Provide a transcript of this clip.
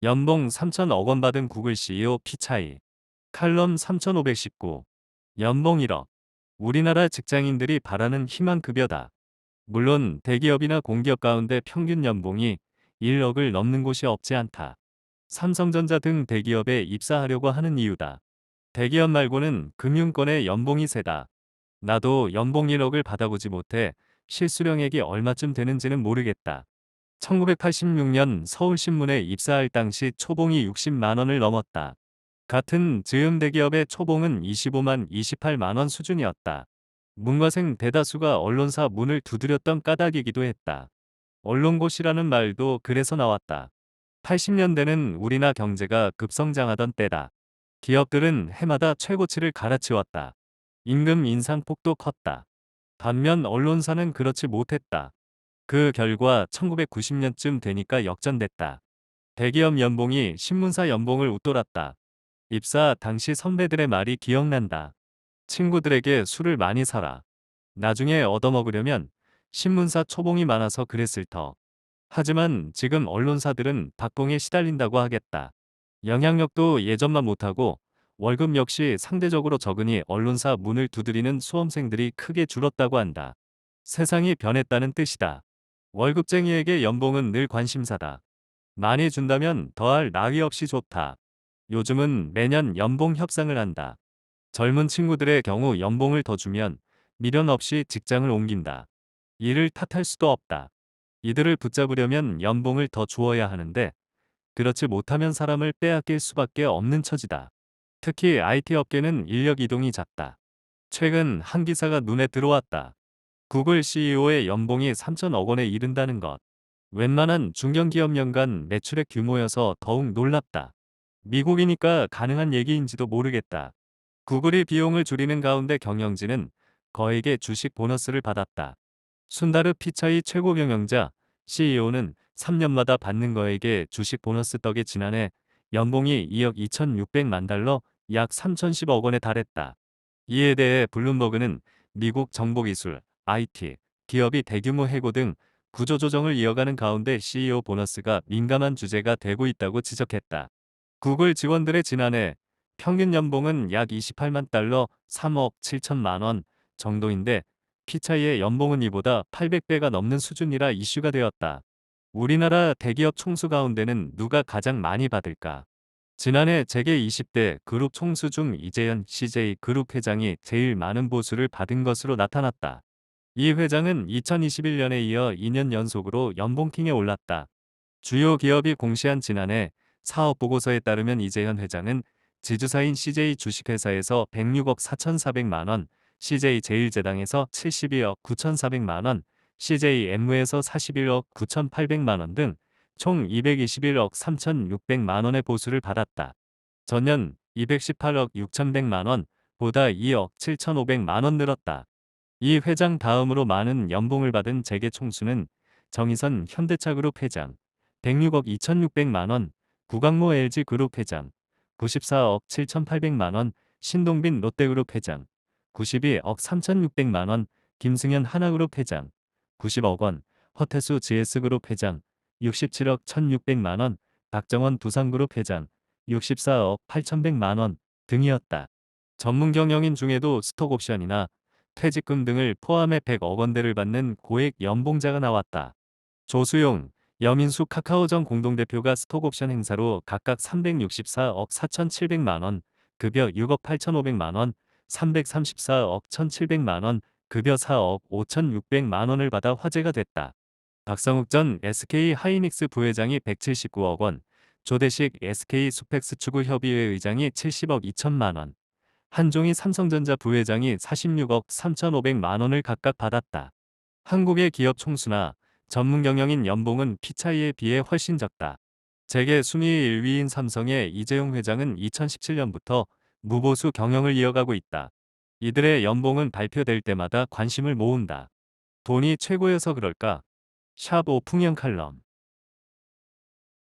연봉 3천억 원 받은 구글 CEO 피차이. 칼럼 3,519. 연봉 1억. 우리나라 직장인들이 바라는 희망급여다. 물론 대기업이나 공기업 가운데 평균 연봉이 1억을 넘는 곳이 없지 않다. 삼성전자 등 대기업에 입사하려고 하는 이유다. 대기업 말고는 금융권의 연봉이 세다. 나도 연봉 1억을 받아보지 못해 실수령액이 얼마쯤 되는지는 모르겠다. 1986년 서울신문에 입사할 당시 초봉이 60만 원을 넘었다. 같은 즈음 대기업의 초봉은 25만 28만 원 수준이었다. 문과생 대다수가 언론사 문을 두드렸던 까닭이기도 했다. 언론고시라는 말도 그래서 나왔다. 80년대는 우리나 경제가 급성장하던 때다. 기업들은 해마다 최고치를 갈아치웠다. 임금 인상폭도 컸다. 반면 언론사는 그렇지 못했다. 그 결과 1990년쯤 되니까 역전됐다. 대기업 연봉이 신문사 연봉을 웃돌았다. 입사 당시 선배들의 말이 기억난다. 친구들에게 술을 많이 사라. 나중에 얻어먹으려면 신문사 초봉이 많아서 그랬을 터. 하지만 지금 언론사들은 박봉에 시달린다고 하겠다. 영향력도 예전만 못하고 월급 역시 상대적으로 적으니 언론사 문을 두드리는 수험생들이 크게 줄었다고 한다. 세상이 변했다는 뜻이다. 월급쟁이에게 연봉은 늘 관심사다. 많이 준다면 더할 나위 없이 좋다. 요즘은 매년 연봉 협상을 한다. 젊은 친구들의 경우 연봉을 더 주면 미련 없이 직장을 옮긴다. 이를 탓할 수도 없다. 이들을 붙잡으려면 연봉을 더 주어야 하는데 그렇지 못하면 사람을 빼앗길 수밖에 없는 처지다. 특히 IT 업계는 인력 이동이 잦다. 최근 한 기사가 눈에 들어왔다. 구글 CEO의 연봉이 3천억 원에 이른다는 것. 웬만한 중견기업 연간 매출액 규모여서 더욱 놀랍다. 미국이니까 가능한 얘기인지도 모르겠다. 구글이 비용을 줄이는 가운데 경영진은 거액의 주식 보너스를 받았다. 순다르 피차이 최고 경영자 CEO는 3년마다 받는 거액의 주식 보너스 덕에 지난해 연봉이 2억 2,600만 달러 약 3,010억 원에 달했다. 이에 대해 블룸버그는 미국 정보기술, IT, 기업이 대규모 해고 등 구조조정을 이어가는 가운데 CEO 보너스가 민감한 주제가 되고 있다고 지적했다. 구글 직원들의 지난해 평균 연봉은 약 28만 달러 3억 7천만 원 정도인데 피차이의 연봉은 이보다 800배가 넘는 수준이라 이슈가 되었다. 우리나라 대기업 총수 가운데는 누가 가장 많이 받을까? 지난해 재계 20대 그룹 총수 중 이재현 CJ그룹 회장이 제일 많은 보수를 받은 것으로 나타났다. 이 회장은 2021년에 이어 2년 연속으로 연봉킹에 올랐다. 주요 기업이 공시한 지난해 사업보고서에 따르면 이재현 회장은 지주사인 CJ 주식회사에서 106억 4,400만 원, CJ 제일제당에서 72억 9,400만 원, CJ 엠무에서 41억 9,800만 원 등 총 221억 3,600만 원의 보수를 받았다. 전년 218억 6,100만 원 보다 2억 7,500만 원 늘었다. 이 회장 다음으로 많은 연봉을 받은 재계 총수는 정의선 현대차그룹 회장 106억 2,600만 원, 구광모 LG그룹 회장 94억 7,800만 원, 신동빈 롯데그룹 회장 92억 3,600만 원, 김승현 하나그룹 회장 90억 원, 허태수 GS그룹 회장 67억 1,600만 원, 박정원 두산그룹 회장 64억 8,100만 원 등이었다. 전문 경영인 중에도 스톡옵션이나 퇴직금 등을 포함해 100억 원대를 받는 고액 연봉자가 나왔다. 조수용, 여민수 카카오전 공동대표가 스톡옵션 행사로 각각 364억 4,700만 원, 급여 6억 8,500만 원, 334억 1,700만 원, 급여 4억 5,600만 원을 받아 화제가 됐다. 박성욱 전 SK 하이닉스 부회장이 179억 원, 조대식 SK 수펙스 추구협의회 의장이 70억 2천만 원, 한종희 삼성전자 부회장이 46억 3,500만 원을 각각 받았다. 한국의 기업 총수나 전문 경영인 연봉은 피차이에 비해 훨씬 적다. 재계 순위 1위인 삼성의 이재용 회장은 2017년부터 무보수 경영을 이어가고 있다. 이들의 연봉은 발표될 때마다 관심을 모은다. 돈이 최고여서 그럴까? 샵 오풍영 칼럼